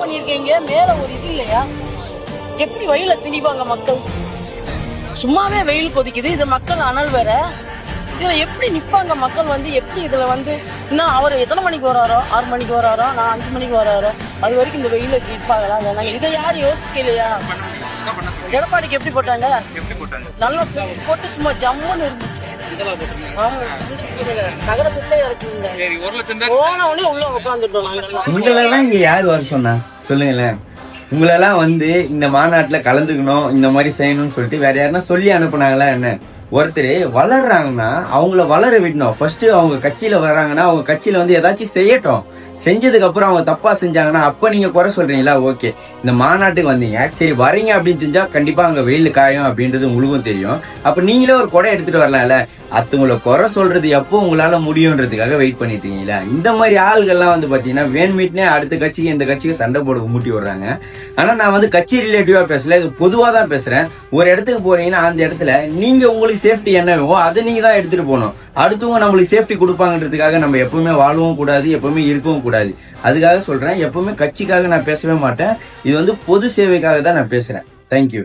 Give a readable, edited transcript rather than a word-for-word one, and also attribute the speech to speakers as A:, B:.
A: பண்ணிருக்கீங்க, மேல ஒரு இது இல்லையா? எப்படி வெயில திணிப்பாங்க மக்கள்? சும்மாவே வெயில் கொதிக்குது, இது மக்கள் அனல் வேற. இதுல எப்படி நிப்பாங்க மக்கள் வந்து? எப்படி இதுல வந்து இன்னும் அவர் எத்தனை மணிக்கு வராரோ, 6 மணிக்கு வராரோ, நான் 5 மணிக்கு வராரோ, அது வரைக்கும் இந்த வெயில நிற்பாங்களா வேணாங்க? இதை யாரும் யோசிக்கலையா? எடப்பாடிக்கு எப்படி போட்டாங்க? நல்லா போட்டு சும்மா ஜம்முன்னு இருந்துச்சு. நகர சுத்தையா இருக்குங்க. போன உடனே உள்ள உட்காந்துட்டோம்.
B: உங்களெல்லாம் இங்க யாரு வர சொன்னா சொல்லுங்களேன். உங்களெல்லாம் வந்து இந்த மாநாட்டுல கலந்துக்கணும், இந்த மாதிரி செய்யணும்னு சொல்லிட்டு வேற யாருன்னா சொல்லி அனுப்புனாங்களா என்ன? ஒருத்தர் வளர்றாங்கன்னா அவங்கள வளர விடணும். ஃபர்ஸ்ட் அவங்க கட்சியில வர்றாங்கன்னா அவங்க கட்சியில வந்து ஏதாச்சும் செய்யட்டும். செஞ்சதுக்கு அப்புறம் அவங்க தப்பா செஞ்சாங்கன்னா அப்ப நீங்க குறை சொல்றீங்களா? ஓகே, இந்த மாநாட்டுக்கு வந்தீங்க, சரி வரீங்க அப்படின்னு தெரிஞ்சா கண்டிப்பா அங்க வெயில் காயும் அப்படின்றது உங்களுக்கும் தெரியும். அப்ப நீங்களே ஒரு குறை எடுத்துட்டு வரலாம்ல. அத்தவங்களை குறை சொல்றது எப்போ உங்களால முடியும்ன்றதுக்காக வெயிட் பண்ணிட்டு இருக்கீங்களா? இந்த மாதிரி ஆள்கள்லாம் வந்து பாத்தீங்கன்னா வேண்மீட்னே அடுத்த கட்சிக்கு இந்த கட்சிக்கு சண்டை போட மூட்டி விடுறாங்க. ஆனா நான் வந்து கட்சி ரிலேட்டிவா பேசல, இது பொதுவா தான் பேசுறேன். ஒரு இடத்துக்கு போறீங்கன்னா அந்த இடத்துல நீங்க உங்களுக்கு சேஃப்டி என்னவோ அதை நீங்க தான் எடுத்துட்டு போகணும். அடுத்தவங்க நம்மளுக்கு சேஃப்டி கொடுப்பாங்கன்றதுக்காக நம்ம எப்பவுமே வாழவும் கூடாது, எப்பவுமே இருக்கவும் கூடாது. அதுக்காக சொல்றேன், எப்பவுமே கட்சிக்காக நான் பேசவே மாட்டேன். இது வந்து பொது சேவைக்காக தான் நான் பேசுறேன். தேங்க்யூ.